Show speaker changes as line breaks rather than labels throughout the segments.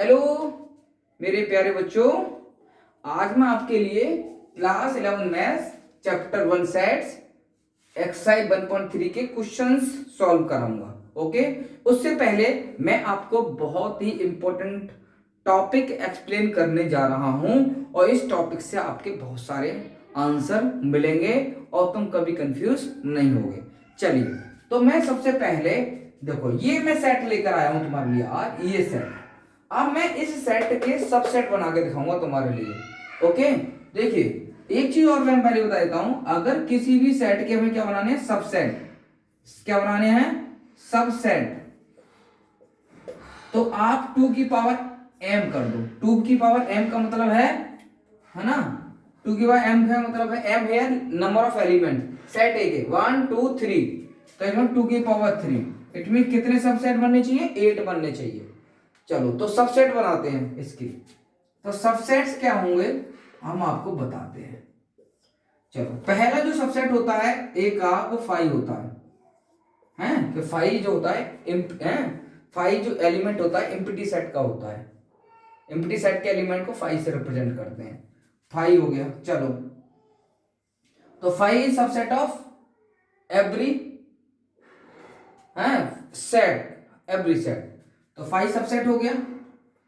Hello मेरे प्यारे बच्चों, आज मैं आपके लिए class 11 maths chapter 1 sets exercise 1.3 के क्वेश्चंस सॉल्व कराऊंगा। ओके, उससे पहले मैं आपको बहुत ही इंपॉर्टेंट टॉपिक एक्सप्लेन करने जा रहा हूं और इस टॉपिक से आपके बहुत सारे आंसर मिलेंगे और तुम कभी कंफ्यूज नहीं होगे। चलिए, तो मैं सबसे पहले देखो, ये मैं सेट लेकर आया हूं तुम्हारे लिए आज, ये सेट। अब मैं इस सेट के सबसेट बना के दिखाऊंगा तुम्हारे लिए। ओके, देखिए एक चीज और मैं पहले बता देता हूं, अगर किसी भी सेट के हमें क्या बनाने हैं, सबसेट। क्या बनाने हैं? सबसेट। तो आप 2 की पावर m कर दो। 2 की पावर m का मतलब है ना, 2 की पावर m का मतलब है m है नंबर ऑफ एलिमेंट। सेट ए के 1 2 3, तो इसमें 2 की पावर 3। इट मीन कितने सबसेट बनने चाहिए? 8 बनने चाहिए। चलो, तो सबसेट बनाते हैं इसकी। तो सबसेट्स क्या होंगे हम आपको बताते हैं। चलो, पहला जो सबसेट होता है ए का, वो 5 होता है कि 5 जो होता है 5 जो एलिमेंट होता है एम्प्टी सेट का होता है। एम्प्टी सेट के एलिमेंट को 5 से रिप्रेजेंट करते हैं। 5 हो गया। चलो, तो 5 is subset of every set, every set. तो 5 सबसेट हो गया।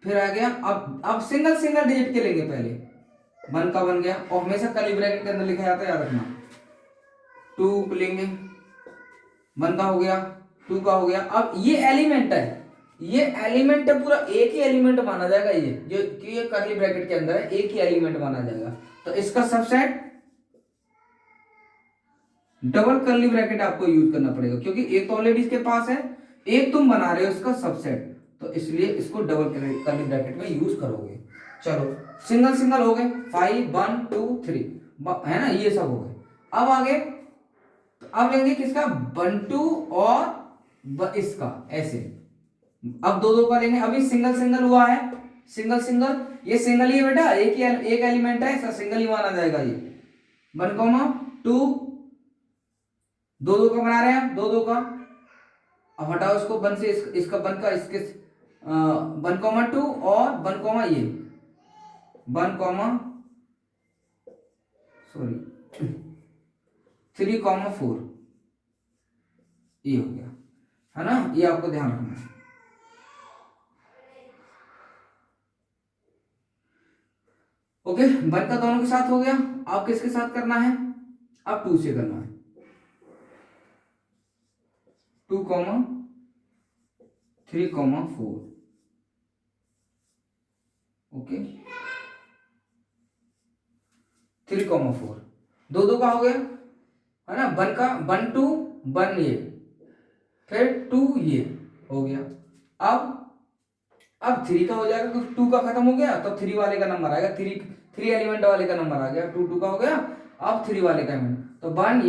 फिर आ गया, अब सिंगल सिंगल डिजिट के लेंगे। पहले 1 का बन गया और हमेशा कर्ली ब्रैकेट के अंदर लिखा जाता है, याद रखना। 2 लेंगे, 1 का हो गया, 2 का हो गया। अब ये एलिमेंट है, ये एलिमेंट है, पूरा एक ही एलिमेंट माना जाएगा। ये जो कि ये कर्ली ब्रैकेट के अंदर है, एक ही एलिमेंट माना जाएगा। तो इसका सबसेट डबल कर्ली ब्रैकेट आपको यूज करना पड़ेगा, क्योंकि एक तो ऑलरेडी इसके पास है, एक तुम बना रहे हो इसका सबसेट, तो इसलिए इसको डबल कर्ली ब्रैकेट में यूज करोगे। चलो, सिंगल सिंगल हो गए, 5 1 2 3 है ना, ये सब हो गए। अब आगे, अब लेंगे किसका? 1 2 और इसका, ऐसे। अब दो दो का लेंगे। अभी सिंगल सिंगल हुआ है, सिंगल सिंगल, ये सिंगल ही है बेटा, एक एलिमेंट है, ऐसा सिंगल ही माना जाएगा ये। 1 2, दो दो का बना रहे हैं, दो दो का। अब हटाओ इसको, 1 से इसका 1 का इसके 1 2 और 1 ये 1 सॉरी 3 4, ये हो गया, है ना। ये आपको ध्यान रखना है। ओके, 1 का दोनों के साथ हो गया। अब किसके साथ करना है? अब 2 से करना है। 2 3 4। ओके, 3 4, दो दो का हो गया, है ना। 1 का 1 2 1 ये, फिर 2 ये हो गया। अब 3 का हो जाएगा, क्योंकि 2 का खत्म हो गया, तो 3 वाले का नंबर आएगा। 3 एलिमेंट वाले का नंबर आ गया। 2 2 का हो गया, अब 3 वाले का एलिमेंट, तो 1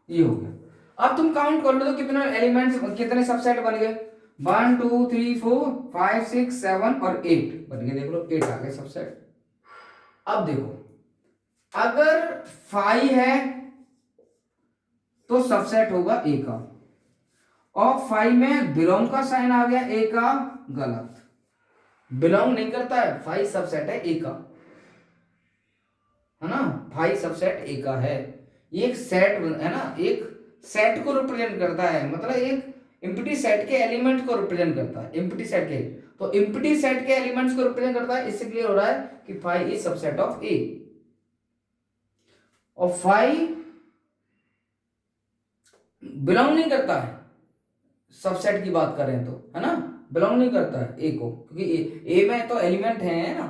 ये हो गया। अब तुम काउंट कर लो तो कितने एलिमेंट्स, कितने सबसेट बन गए? 1 2 3 4 5 6 7 और 8 बन गए। देख लो, 8 आ गए सबसेट। अब देखो, अगर 5 है तो सबसेट होगा ए का, और 5 में बिलोंग का साइन आ गया, ए का गलत, बिलोंग नहीं करता है। 5 सबसेट है ए का, है ना। 5 सबसेट ए का है। ये एक सेट है ना, एक सेट को रिप्रेजेंट करता है, मतलब एक एम्प्टी सेट के एलिमेंट को रिप्रेजेंट करता है। एम्प्टी सेट के, तो एम्प्टी सेट के एलिमेंट्स को रिप्रेजेंट करता है। इससे क्लियर हो रहा है कि 5 इज सबसेट ऑफ ए। और 5 बिलोंग नहीं करता है, सबसेट की बात करें तो, है ना, बिलोंग नहीं करता है ए को, क्योंकि ए में तो एलिमेंट है ना,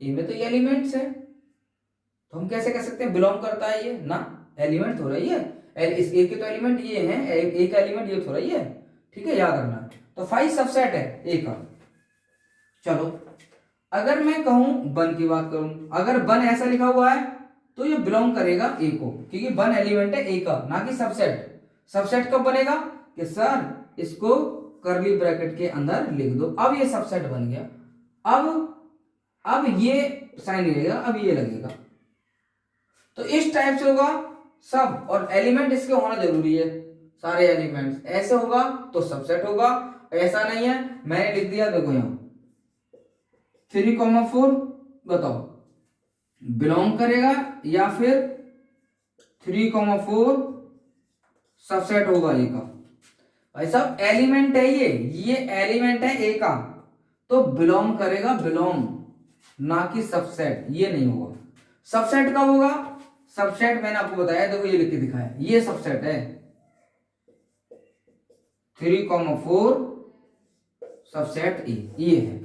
ए में तो ये एलिमेंट्स है। तो हम कैसे कह सकते हैं बिलोंग करता है ये? ना, एलिमेंट थोड़ा ही है। इस ए के तो एलिमेंट ये हैं, ए का एलिमेंट ये थोड़ा ही है। ठीक है, याद रखना। तो 5 सबसेट है ए का। चलो, अगर मैं कहूं 1 की बात करूं, अगर 1 ऐसा लिखा हुआ है तो ये बिलोंग करेगा ए को, क्योंकि 1 एलिमेंट है ए का, ना कि सबसेट। सबसेट कब बनेगा कि सर इसको कर्ली ब्रैकेट के अंदर लिख दो। अब ये सबसेट बन गया। अब ये साइन लगेगा, अब ये लगेगा। तो इस टाइप से होगा सब, और एलिमेंट इसके होना जरूरी है, सारे एलिमेंट्स। ऐसे होगा तो सबसेट होगा, ऐसा नहीं है। मैंने लिख दिया, देखो यहाँ 3,4, बताओ बिलोंग करेगा या फिर 3,4 सबसेट होगा ए का? भाई साहब एलिमेंट है ये एलिमेंट है ए का, तो बिलोंग करेगा, बिलोंग, ना कि सबसेट। ये नहीं होगा। सबसेट कब होगा? सबसेट मैंने आपको बताया, देखो ये लिख के दिखाया, ये सबसेट है 3,4 सबसेट ए, ये है।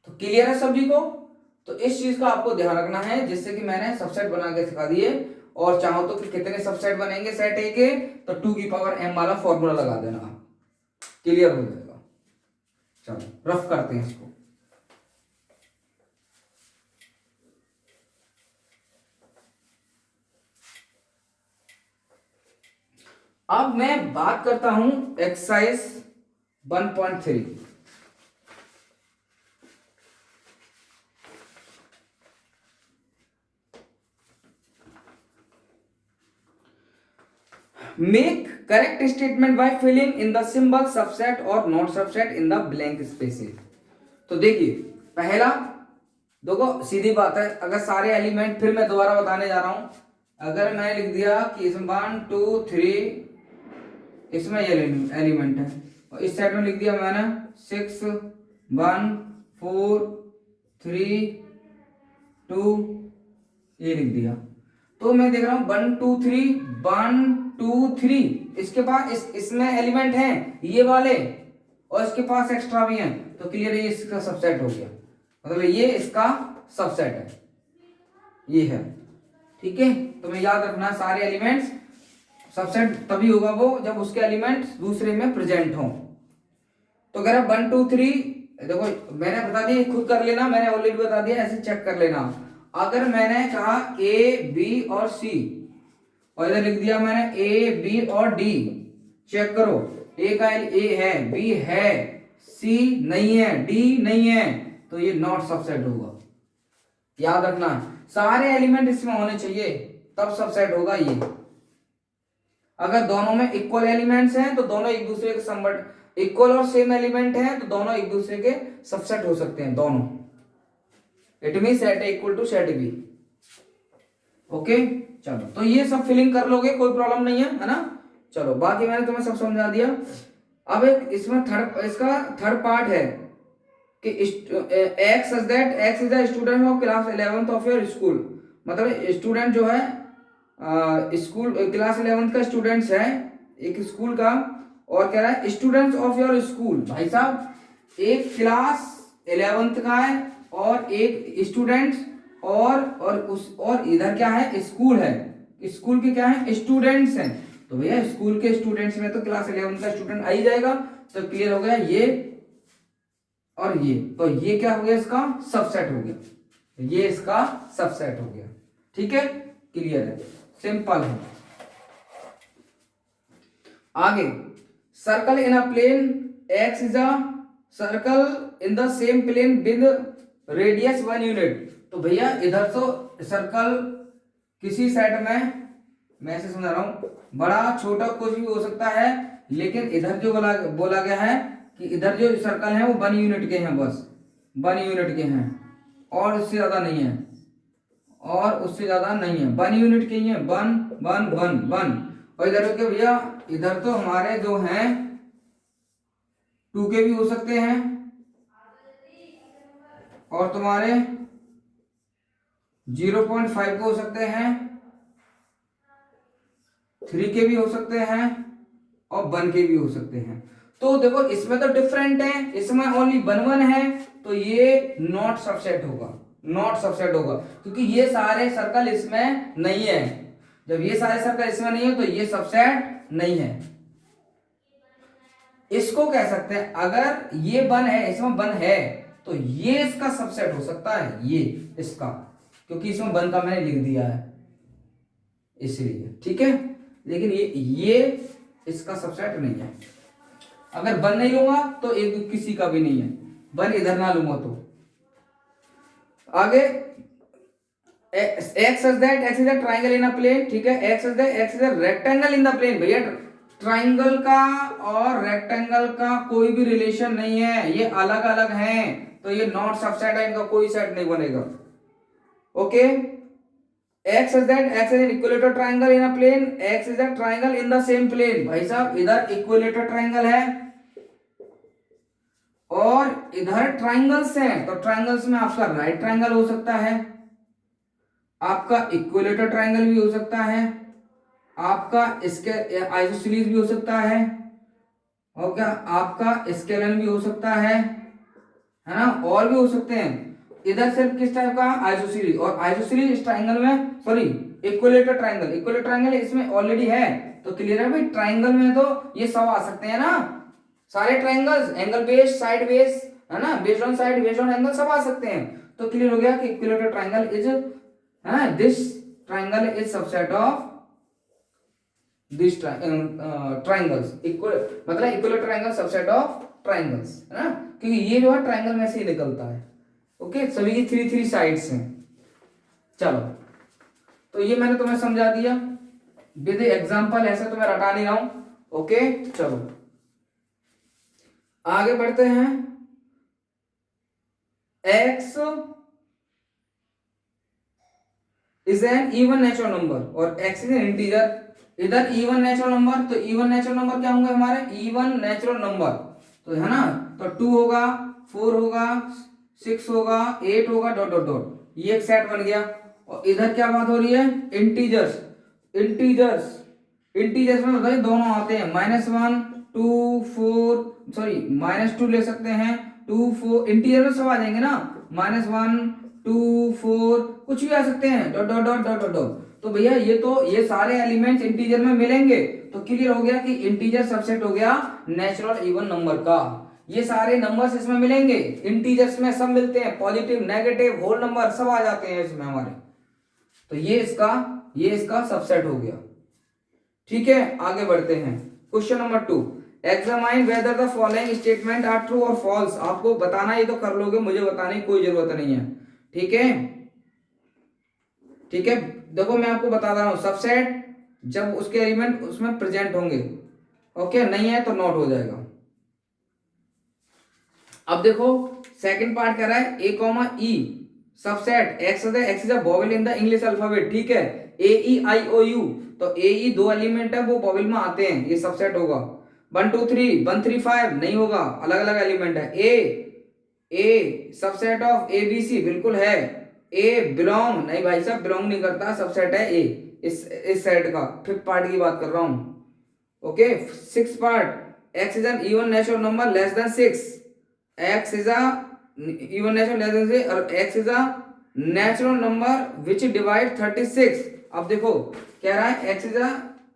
तो क्लियर है सभी को? तो इस चीज का आपको ध्यान रखना है, जिससे कि मैंने सबसेट बना के सिखा दिए। और चाहो तो कि कितने सबसेट बनेंगे सेट ए के, तो 2 की पावर m वाला फॉर्मूला लगा देना, क्लियर हो जाएगा। चलो रफ करते हैं इसको। अब मैं बात करता हूं exercise 1.3। Make correct statement by filling in the symbol subset और not subset in the blank spaces. तो देखिए पहला, देखो सीधी बात है, अगर सारे एलिमेंट, फिर मैं दोबारा बताने जा रहा हूं, अगर मैं लिख दिया कि इसमें 1 2 3 इसमें ये एलिमेंट है, और इस साइड में लिख दिया मैंने 6 1 4 3 2, ये लिख दिया, तो मैं देख रहा हूं 1 2 3 1 2 3, इसके पास इसमें एलिमेंट हैं ये वाले, और इसके पास एक्स्ट्रा भी हैं, तो क्लियर ये इसका सबसेट हो गया, मतलब ये इसका सबसेट है, ये है। ठीक है, तो मैं याद रखना सारे एलिमेंट्स सबसेट तभी होगा वो जब उसके एलिमेंट्स दूसरे में प्रेजेंट हों। तो कह रहा 1 2 3, देखो मैंने बता दिया, खुद कर लेना, मैंने ऑलरेडी बता दिया, ऐसे चेक कर लेना। अगर मैंने कहा ए बी और सी, और इधर लिख दिया मैंने ए बी और डी, चेक करो, ए का ए है, बी है, सी नहीं है, डी नहीं है, तो ये नॉट सबसेट होगा। याद रखना सारे एलिमेंट इसमें होने चाहिए, तब सबसेट होगा ये। अगर दोनों में इक्वल एलिमेंट्स हैं तो दोनों एक दूसरे के संबंध, इक्वल और सेम एलिमेंट हैं तो दोनों एक दूसरे के सबसेट हो सकते हैं, दोनों। It mean set A equal to set B. Okay, चलो तो ये सब फिलिंग कर लोगे, कोई प्रॉब्लम नहीं है ना। चलो बाकी मैंने तुम्हें सब समझा दिया। अब एक इसमें इसका थर्ड पार्ट है कि x such that x is a student of class 11th of your school, मतलब स्टूडेंट जो है स्कूल क्लास 11th का स्टूडेंट्स है एक स्कूल का, और कह रहा है स्टूडेंट्स ऑफ योर स्कूल। भाई साहब एक क्लास 11th का है और एक स्टूडेंट्स, और इधर क्या है, स्कूल है, स्कूल के क्या है, स्टूडेंट्स हैं, तो भैया स्कूल के स्टूडेंट्स में तो क्लास 11 का स्टूडेंट आ ही जाएगा। तो क्लियर हो गया ये और ये, तो ये क्या हो गया, इसका सबसेट हो गया, ये इसका सबसेट हो गया। ठीक है, क्लियर है, सिंपल है। आगे, circle in a plane x is a circle in the same plane with radius 1 unit. तो भैया इधर तो सर्कल किसी सेट में, मैं ऐसे समझा रहा हूं, बड़ा छोटा कुछ भी हो सकता है, लेकिन इधर जो बोला गया है कि इधर जो सर्कल है वो 1 यूनिट के हैं, बस 1 यूनिट के हैं, और उससे ज्यादा नहीं है, और उससे ज्यादा नहीं है, 1 यूनिट के ही है, 1 1 1 1। और इधर के भैया, इधर तो हमारे जो हैं 2 के भी हो सकते हैं, और तुम्हारे 0.5 के हो सकते हैं, 3 के भी हो सकते हैं, और 1 के भी हो सकते हैं। तो देखो इसमें तो डिफरेंट है, इसमें ओनली 1 1 है, तो ये नॉट सबसेट होगा, नॉट सबसेट होगा, क्योंकि ये सारे सर्कल इसमें नहीं है। जब ये सारे सर्कल इसमें नहीं है तो ये सबसेट नहीं है। इसको कह सकते हैं, अगर ये 1 है, इसमें 1 है, तो ये इसका सबसेट हो सकता है, ये इसका, क्योंकि इसमें 1 का मैंने लिख दिया है इसलिए। ठीक है, लेकिन ये इसका सबसेट नहीं है। अगर 1 नहीं लूंगा तो एक किसी का भी नहीं है, 1 इधर ना लूंगा तो। आगे x is that x is a triangle in a plane, ठीक है, x is a rectangle in the plane. भैया ट्राइंगल का और रेक्टेंगल का कोई भी रिलेशन नहीं है, ये अलग अलग हैं, तो ये नॉट सबसेट है, इनका कोई सेट नहीं बनेगा। Okay, x is an equilateral triangle in a plane, x is a triangle in the same plane. भाई साहब इधर इक्विलेटरल ट्राइंगल है और इधर ट्राइंगल्स हैं, तो ट्राइंगल्स में आपका राइट ट्राइंगल हो सकता है, आपका इक्विलेटरल ट्राइंगल भी हो सकता है, आपका इसके आइसोसेलेस भी हो सकता है, और क्या आपका स्केलन भी हो सकता है ना, और भी हो सकते हैं। इधर सिर्फ किस टाइप का आइसोसेलेस, और आइसोसेलेस इस ट्राइंगल में, सॉरी इक्विलेटरल ट्राइंगल इसमें ऑलरेडी है, तो क्लियर है भाई। ट्राइंगल में तो ये सब आ सकते हैं ना, सारे triangles, angle based, side based, है ना, based on side, based on angle, सब आ सकते हैं। तो क्लियर हो गया कि इक्विलेटरल ट्राइंगल इज, है, this triangle is subset of this triangles, मतलब equilateral triangle subset of triangles, है ना, क्योंकि ये जो है ट्राइंगल में से ही निकलता है। ओके, सभी की थ्री थ्री साइड्स हैं। चलो, तो ये मैंने तुम्हें समझा दिया विद एग्जांपल, ऐसे तो मैं रटा नहीं रहा हूं। ओके, चलो आगे बढ़ते हैं। x is an even natural number और x इज एन इंटीजर। इधर इवन नेचुरल नंबर, तो इवन नेचुरल नंबर क्या होंगे हमारे, इवन नेचुरल नंबर, तो है ना, तो 2 होगा, 4 होगा, 6 होगा, 8 होगा, डॉट डॉट डॉट, ये एक सेट बन गया। और इधर क्या बात हो रही है, इंटीजर्स, इंटीजर्स में बताइए दोनों आते हैं, -1 2 4, सॉरी -2 ले सकते हैं, 2 4, इंटीजर में सब आ जाएंगे ना, -1 2 4 कुछ भी आ सकते हैं, dot dot dot dot dot. तो भैया ये तो ये सारे एलिमेंट्स इंटीजर में मिलेंगे, तो क्लियर हो गया कि इंटीजर सबसेट हो गया नेचुरल इवन नंबर का। ये सारे नंबर्स इसमें मिलेंगे, इंटीजर्स में सब मिलते हैं, पॉजिटिव नेगेटिव होल नंबर सब आ जाते हैं इसमें हमारे, तो ये इसका सबसेट हो गया। ठीक है, आगे बढ़ते हैं। Question number 2, examine whether the following statement are true or false. आपको बताना, ये तो कर लोगे, मुझे बताने की कोई जरूरत नहीं है। ठीक है, ठीक है, देखो मैं आपको बता रहा हूं, सबसेट जब उसके एलिमेंट उसमें प्रेजेंट होंगे, ओके, नहीं है तो नॉट हो जाएगा। अब देखो सेकंड पार्ट कह रहा है A comma E subset X is a vowel in the English alphabet. ठीक है, ए ई आई ओ यू, तो ए ई दो एलिमेंट है वो वोवेल में आते हैं, ये सबसेट होगा। 1 2 3 1 3 5 नहीं होगा, अलग अलग एलिमेंट है। A subset of A B C बिल्कुल है। ए बिलोंग नहीं भाई साहब, बिलोंग नहीं करता, सबसेट है ए इस सेट का। फिफ्थ पार्ट की बात कर रहा हूं। Okay, six part, x is N even natural number less than 6, x is a even natural less than 6 और x is a natural number which divide 36। अब देखो कह रहा है x is a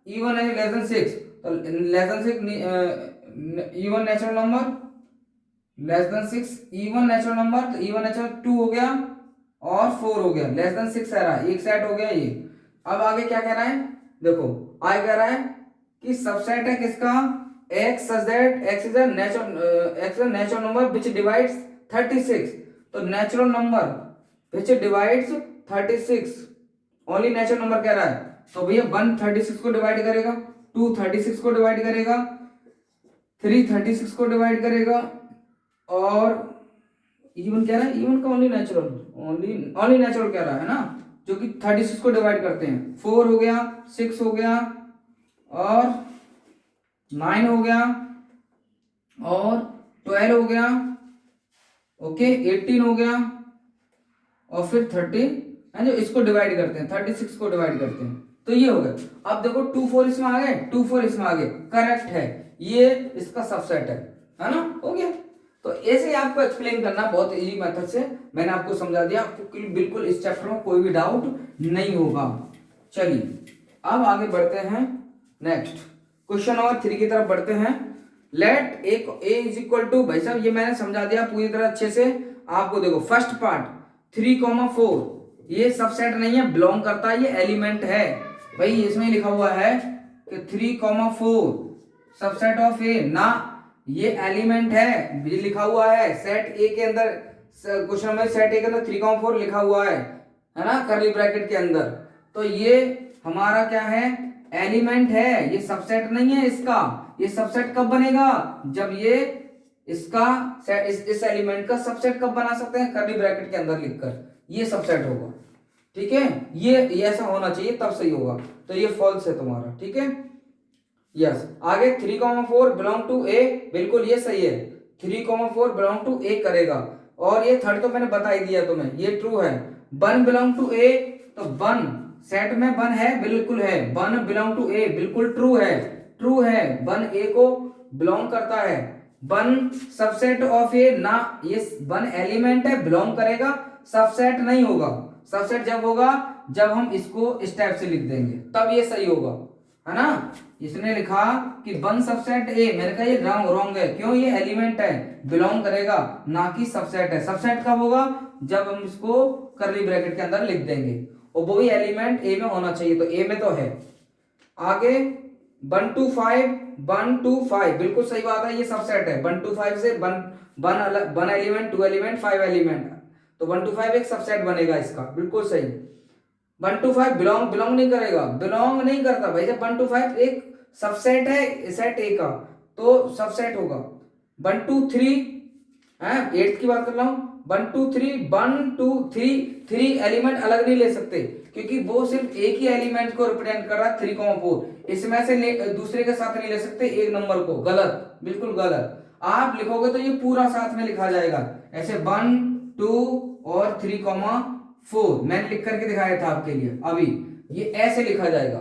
even natural less than 6, तो less than 6 even natural number less than 6 even natural number, तो even natural 2 हो गया और 4 हो गया, लेस देन 6 आ रहा है, एक सेट हो गया ये। अब आगे क्या कह रहा है, देखो आगे कह रहा है कि सबसेट है किसका, x such that x is a natural number which divides 36, तो natural number which divides 36 only natural number कह रहा है, तो भैया 1 36 को डिवाइड करेगा, 2 36 को डिवाइड करेगा, 3 36 को डिवाइड करेगा, और इवन कह रहा है, इवन का ओनली नेचुरल कह रहा है ना, जो कि 36 को डिवाइड करते हैं। 4 हो गया, 6 हो गया, और 9 हो गया, और 12 हो गया, ओके 18 हो गया, और फिर 30 है जो इसको डिवाइड करते हैं, 36 को डिवाइड करते हैं, तो ये हो गया। अब देखो 2 4 इसमें आ गए, 2 4 इसमें आ गए, करेक्ट है, ये इसका सबसेट है ना, हो गया। तो ऐसे ही आपको एक्सप्लेन करना बहुत इजी मेथड से, मैंने आपको समझा दिया, आपको बिल्कुल इस चैप्टर में कोई भी डाउट नहीं होगा। चलिए अब आगे बढ़ते हैं, नेक्स्ट क्वेश्चन नंबर 3 की तरफ बढ़ते हैं। Let A is equal to, भाई साहब ये मैंने समझा दिया पूरी तरह अच्छे से आपको। देखो फर्स्ट पार्ट 3,4 ये सबसेट नहीं है, बिलोंग करता है, ये एलिमेंट है भाई, इसमें लिखा हुआ है कि 3,4 सबसेट ऑफ ए ना, ये एलिमेंट है, ये लिखा हुआ है सेट ए के अंदर, क्वेश्चन में सेट ए के अंदर 3,4 लिखा हुआ है, है ना, करली ब्रैकेट के अंदर। तो ये हमारा क्या है, एलिमेंट है, ये सबसेट नहीं है इसका। ये सबसेट कब बनेगा, जब ये इसका इस एलिमेंट का सबसेट कब बना सकते हैं, करली ब्रैकेट के अंदर लिखकर, ये सबसेट होगा। ठीक है, ये ऐसा होना चाहिए तब सही होगा। तो ये फॉल्स है तुम्हारा। ठीक है, यस। आगे 3,4 बिलोंग टू ए, बिल्कुल ये सही है, 3,4 बिलोंग टू ए करेगा। और ये थर्ड तो मैंने बता ही दिया तुम्हें, ये ट्रू है। 1 बिलोंग टू ए, तो 1 सेट में 1 है, बिल्कुल है। 1 बिलोंग टू ए, बिल्कुल ट्रू है, ट्रू है। 1 ए को बिलोंग करता है। 1 सबसेट ऑफ ए, ना ये 1 एलिमेंट है, बिलोंग करेगा, सबसेट नहीं होगा। सबसेट जब होगा जब हम इसको इस टाइप से लिख देंगे, तब ये सही होगा, है ना। इसने लिखा कि 1 सबसेट ए, मैंने कहा ये रॉन्ग है। क्यों, ये एलिमेंट है, बिलोंग करेगा, ना कि सबसेट है। सबसेट कब होगा, जब हम इसको करली ब्रैकेट के अंदर लिख देंगे, और वो भी एलिमेंट ए में होना चाहिए। तो ए में तो है। आगे 1 to 5, 1 to 5 बिल्कुल सही बात है, ये सबसेट है। 1 to 5 से 1 एलिमेंट, 2 एलिमेंट, 5 एलिमेंट, तो 1 to 5 एक सबसेट बनेगा इसका, बिल्कुल सही। 1 to 5 बिलोंग नहीं करेगा, बिलोंग नहीं करता भाई। जब 1 to 5 एक सबसेट है सेट ए का, तो सबसेट होगा। 1 to 3 है, 8 की बात कर रहा हूं। 1 to 3, 1 to 3 एलिमेंट अलग नहीं ले सकते, क्योंकि वो सिर्फ एक ही एलिमेंट को रिप्रेजेंट कर रहा है, 3,4। इसमें से दूसरे के साथ नहीं ले सकते एक नंबर को, गलत, बिल्कुल गलत। आप लिखोगे तो ये पूरा साथ में लिखा जाएगा, ऐसे 1, 2 और 3,4 मैंने लिख करके दिखाया था आपके लिए अभी, ये ऐसे लिखा जाएगा,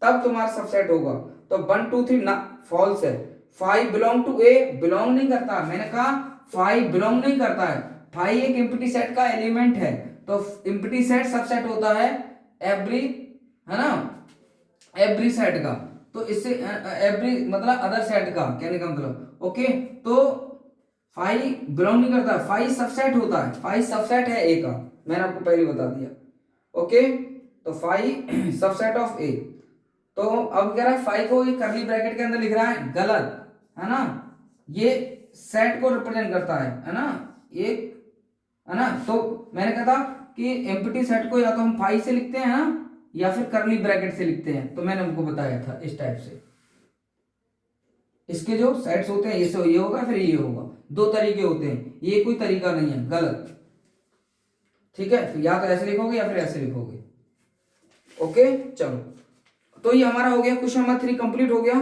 तब तुम्हारा सबसेट होगा। तो 1 2 3 ना, फॉल्स है। 5 बिलोंग टू ए, बिलोंग नहीं करता, मैंने कहा 5 बिलोंग नहीं करता है। 5 एक एम्प्टी सेट का एलिमेंट है, तो एम्प्टी सेट सबसेट होता है एवरी, है ना, एवरी सेट का। तो इससे एवरी मतलब अदर सेट का कहने का मतलब, ओके। तो 5 बिलोंग नहीं करता, 5 सबसेट होता है, 5 सबसेट है ए का, मैंने आपको पहले बता दिया, ओके। तो 5 सबसेट ऑफ ए। तो अब कह रहा है 5 को ये करली ब्रैकेट के अंदर लिख रहा है, गलत, है ना। ये सेट को रिप्रेजेंट करता है ना, एक, है ना। तो मैंने कहा था कि एम्प्टी सेट को या तो हम 5 से लिखते हैं ना, या फिर करली ब्रैकेट से लिखते हैं। तो मैंने हमको बताया था इस टाइप से, इसके जो सेट्स होते हैं, ये होगा फिर ये होगा, 2 तरीके होते हैं, ये कोई तरीका नहीं है, गलत। ठीक है, फिर या तो ऐसे लिखोगे या फिर ऐसे लिखोगे, ओके। चलो, तो ये हमारा हो गया, क्वेश्चन नंबर 3 कंप्लीट हो गया।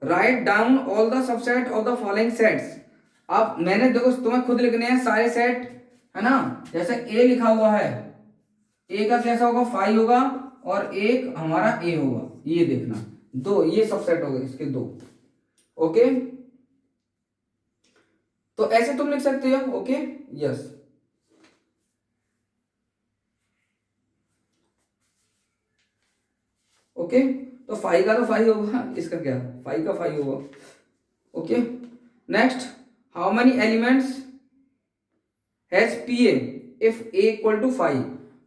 Write down all the subset of the following sets. अब मैंने देखो तुम्हें खुद लिखने हैं सारे सेट, है ना। जैसे ए लिखा हुआ है, ए का कैसा होगा, 5 होगा, और एक हमारा ए होगा, ये देखना 2, ये सबसेट हो गए इसके 2, ओके। तो ऐसे तुम लिख सकते हो, ओके, यस। ओके, तो 5 का तो 5 होगा, इसका क्या, 5 का 5 होगा, okay. Next, how many elements has P if A equal to 5।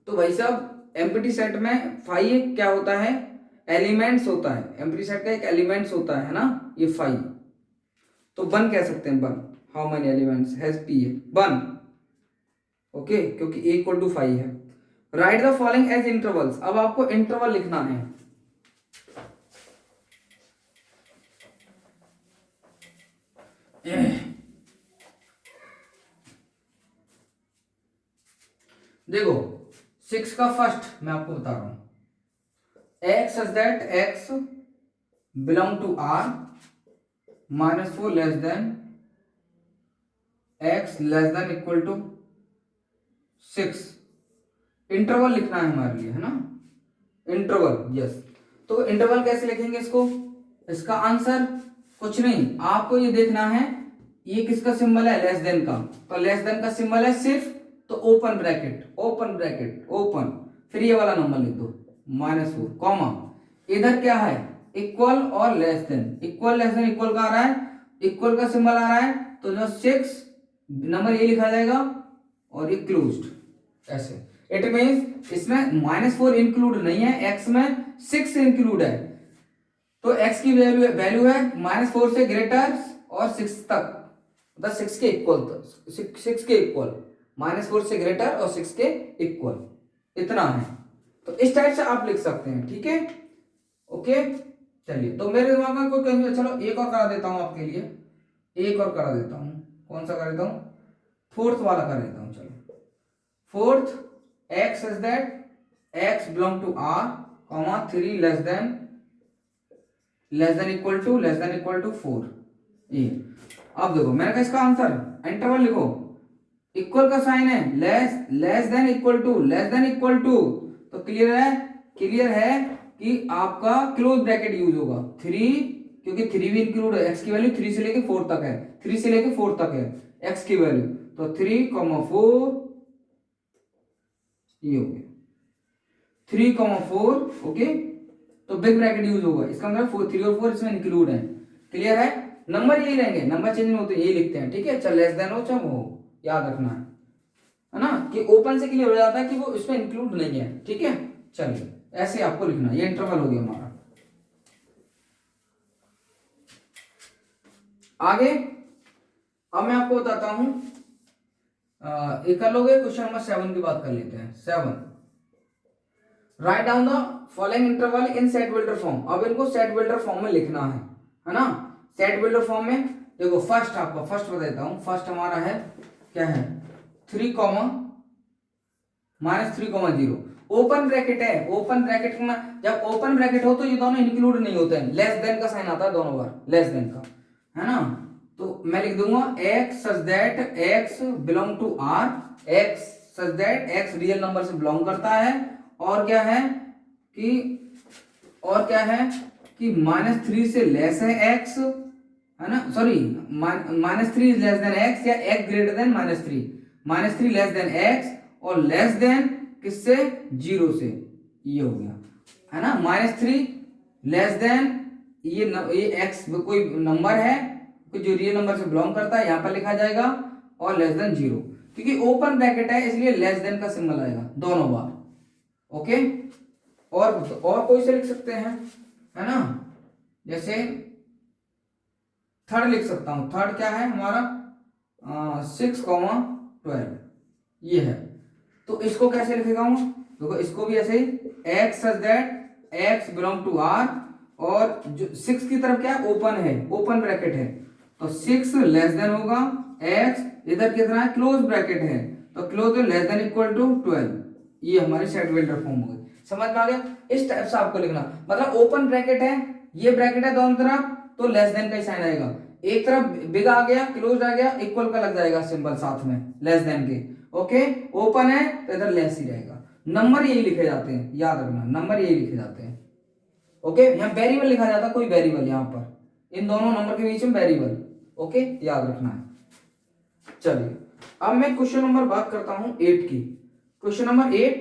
तो भाई साहब एम्प्टी सेट में 5 क्या होता है, एलिमेंट्स होता है, एम्प्टी सेट का एक एलिमेंट्स होता है ना, ये 5। तो 1 कह सकते हैं, 1, how many elements has P 1, okay, क्योंकि ए इक्वल टू 5 है। Write the following as intervals. अब आपको इंटरवल लिखना है, देखो 6 का फर्स्ट मैं आपको बता रहा हूं, x such that x belong to R -4 less than x less than equal to 6। Interval लिखना है हमारे लिए, है ना, इंटरवल, यस। तो इंटरवल कैसे लिखेंगे इसको, इसका आंसर कुछ नहीं, आपको ये देखना है ये किसका सिंबल है, लेस देन का। तो लेस देन का सिंबल है सिर्फ, तो open bracket, open bracket, open, फिर ये वाला नंबर लिख दो -4, कॉमा, इधर क्या है, इक्वल और less than. Equal less than equal का आ रहा है, इक्वल का सिंबल आ रहा है, तो जो 6 नंबर ये लिखा जाएगा, और ये क्लोज्ड, ऐसे। इट मीन्स इसमें -4 इंक्लूड नहीं है, एक्स में 6 इंक्लूड है। तो x की वैल्यू है -4 से ग्रेटर और 6 तक, मतलब 6 के इक्वल, -4 से ग्रेटर और 6 के इक्वल, इतना है। तो इस टाइप से आप लिख सकते हैं, ठीक है। ओके, चलिए, तो मेरे दिमाग में कोई कहीं, चलो एक और करा देता हूं आपके लिए, एक और करा देता हूं। कौन सा कर देता हूं? फोर्थ वाला कर देता हूं। चलो, fourth, x is that x belong to r, comma 3 less than equal to 4। ये अब देखो, मैंने कहा इसका आंसर इंटरवल लिखो, इक्वल का साइन है, लेस देन इक्वल टू, तो क्लियर है कि आपका क्लोज ब्रैकेट यूज होगा। 3, क्योंकि 3 भी इंक्लूड है, x की वैल्यू 3 से लेके 4 तक है, 3 से लेके 4 तक है x की वैल्यू, तो 3,4 ये हो गया, 3,4। ओके, तो बिग ब्रैकेट यूज होगा, इसका मतलब 3 और 4 इसमें इंक्लूड है। क्लियर है? नंबर यही रहेंगे, नंबर चेंज नहीं होते, यही लिखते हैं, ठीक है। चाहे लेस देन हो चाहे वो हो, याद रखना है ना, कि ओपन से क्लियर हो जाता है कि वो इसमें इंक्लूड नहीं है, ठीक है। चलिए, ऐसे आपको लिखना, ये इंटरवल हो गया हमारा। आगे अब मैं आपको बताता हूं, एक कर लोगे, क्वेश्चन नंबर 7 की बात कर लेते हैं। 7, write down the following interval in set builder form. अब इनको सेट बिल्डर फॉर्म में लिखना है ना। सेट बिल्डर फॉर्म में देखो, फर्स्ट बता देता हूं। फर्स्ट हमारा है, क्या है, 3, -3,0। ओपन ब्रैकेट है, ओपन ब्रैकेट में जब ओपन ब्रैकेट हो तो ये दोनों इंक्लूड नहीं होते हैं, लेस देन का साइन आता है दोनों बार, लेस देन का, है ना। तो मैं लिख दूंगा x such that x belong to r, x such that x real number से बिलोंग करता है, और क्या है कि -3 से लेस है x, है ना, sorry, -3 is less than x, या x greater than -3 less then x, और लेस देन किससे? 0 से, ये हो गया, है ना। -3 लेस देन ये x कोई नंबर है जो रियल नंबर से बिलोंग करता है, यहां पर लिखा जाएगा, और लेस देन 0, क्योंकि ओपन ब्रैकेट है इसलिए लेस देन का सिंबल आएगा दोनों बार। ओके, और कोई से लिख सकते हैं, है ना, जैसे थर्ड लिख सकता हूं। थर्ड क्या है हमारा? 6,12 ये है। तो इसको कैसे लिखेगा हूं? देखो, इसको भी ऐसे ही, x such that x belong to r, और जो 6 की तरफ क्या है, ओपन ब्रैकेट है, तो 6 लेस देन होगा x, इधर कितना है, क्लोज ब्रैकेट है, तो close less than equal to 12। ये हमारी सेट बिल्डर फॉर्म हो गई, समझ में आ गया? इस टाइप से आपको लिखना, मतलब ओपन ब्रैकेट है, ये ब्रैकेट है दोनों तरफ, तो लेस देन का ही साइन आएगा, एक तरफ बिग आ गया, क्लोज आ गया, इक्वल का लग जाएगा सिंबल साथ में लेस देन के। ओके, ओपन है तो इधर लेस ही रहेगा। नंबर यही लिखे जाते हैं, याद रखना, नंबर यही लिखे जाते हैं। ओके, यहाँ वेरिएबल लिखा जाता है, कोई वेरिएबल यहाँ पर इन दोनों नंबर के बीच में वेरिएबल, ओके, याद रखना है। चलिए, अब मैं क्वेश्चन नंबर बात करता हूं 8 की। Question number 8,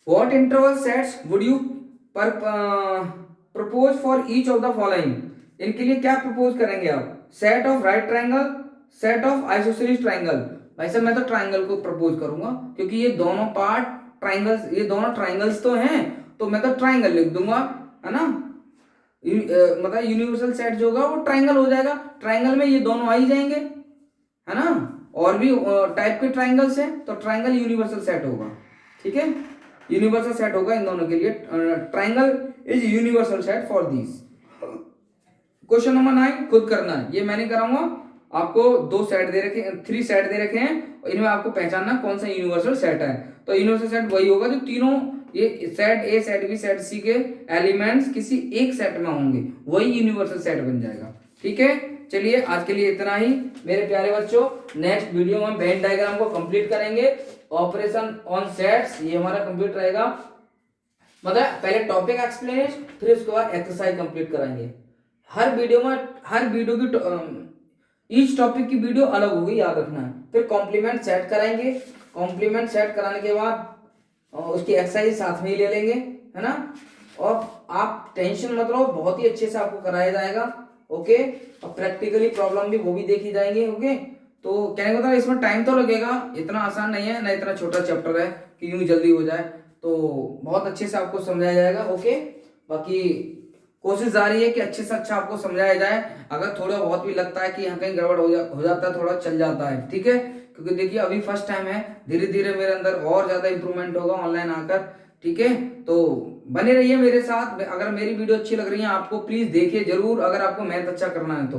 what interval sets would you propose for each of the following. इनके लिए क्या प्रपोज करेंगे आप? Set of right triangle, set of isosceles triangle. भाई साहब, मैं तो ट्राइंगल को प्रपोज करूंगा, क्योंकि ये दोनों पार्ट ट्राइंगल्स, ये दोनों ट्राइंगल्स तो हैं, तो मैं तो ट्राइंगल लिख दूंगा, है ना। मतलब यूनिवर्सल सेट जो होगा वो ट्राइंगल हो जाएगा, ट्राइंगल में ये दोनों आ ही जाएंगे, है ना। और भी टाइप के ट्राइंगल्स हैं, तो ट्राइंगल यूनिवर्सल सेट होगा, ठीक है, यूनिवर्सल सेट होगा इन दोनों के लिए। Triangle is universal set for this. Question number 9 खुद करना है, ये मैं नहीं कराऊंगा, आपको 2 सेट दे रखे, 3 सेट दे रखे हैं, और इनमें आपको पहचानना कौन सा यूनिवर्सल सेट है। तो यूनिवर्सल सेट वही होगा जो तीनों, ये set A, set B, set C के एलिमेंट्स किसी एक सेट में होंगे, वही यूनिवर्सल सेट बन जाएगा, ठीक है। चलिए, आज के लिए इतना ही मेरे प्यारे बच्चों। नेक्स्ट वीडियो में वेन डायग्राम को कंप्लीट करेंगे, ऑपरेशन ऑन सेट्स, ये हमारा कंप्लीट रहेगा, मतलब पहले टॉपिक एक्सप्लेनेशन, फिर उसके बाद एक्सरसाइज कंप्लीट कराएंगे। हर वीडियो की ईच टॉपिक की वीडियो अलग होगी, याद रखना है। फिर कॉम्प्लीमेंट सेट कराएंगे, कॉम्प्लीमेंट सेट कराने के बाद उसकी एक्सरसाइज साथ में ही ले लेंगे, है ना। और आप टेंशन मत लो, बहुत ही अच्छे से आपको कराया जाएगा, ओके। और प्रैक्टिकली प्रॉब्लम भी वो भी देखी जाएंगे, ओके। तो कहने को था इसमें टाइम तो लगेगा, इतना आसान नहीं है ना, इतना छोटा चैप्टर है कि यूं जल्दी हो जाए, तो बहुत अच्छे से आपको समझाया जाएगा, ओके। बाकी कोशिश जारी है कि अच्छे से अच्छा आपको समझाया जाए। अगर थोड़ा बहुत भी लगता है कि यहाँ कहीं गड़बड़ हो जाता है, थोड़ा चल जाता है, ठीक है, क्योंकि देखिए अभी फर्स्ट टाइम है, धीरे धीरे मेरे अंदर और ज्यादा इंप्रूवमेंट होगा ऑनलाइन आकर। ठीक है, तो बने रहिए मेरे साथ। अगर मेरी वीडियो अच्छी लग रही है आपको, प्लीज देखिए जरूर। अगर आपको मैथ अच्छा करना है तो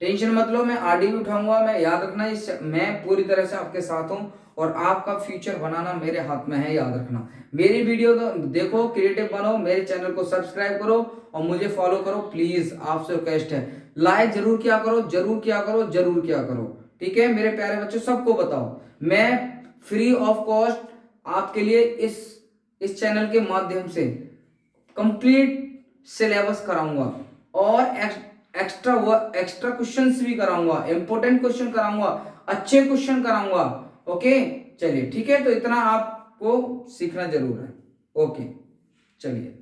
टेंशन मत लो, मैं आरडी भी उठाऊंगा। मैं याद रखना, मैं पूरी तरह से आपके साथ हूँ और आपका फ्यूचर बनाना मेरे हाथ में है, याद रखना। मेरी वीडियो तो देखो, क्रिएटिव बनो, मेरे चैनल को सब्सक्राइब करो और मुझे फॉलो करो प्लीज, आपसे रिक्वेस्ट है। लाइक जरूर किया करो, जरूर किया करो, जरूर किया करो। ठीक है मेरे प्यारे बच्चों, सबको बताओ मैं फ्री ऑफ कॉस्ट आपके लिए इस चैनल के माध्यम से कंप्लीट सिलेबस कराऊंगा और एक्स्ट्रा क्वेश्चंस भी कराऊंगा, इंपॉर्टेंट क्वेश्चन कराऊंगा, अच्छे क्वेश्चन कराऊंगा। ओके चलिए ठीक है, तो इतना आपको सीखना जरूर है। ओके चलिए।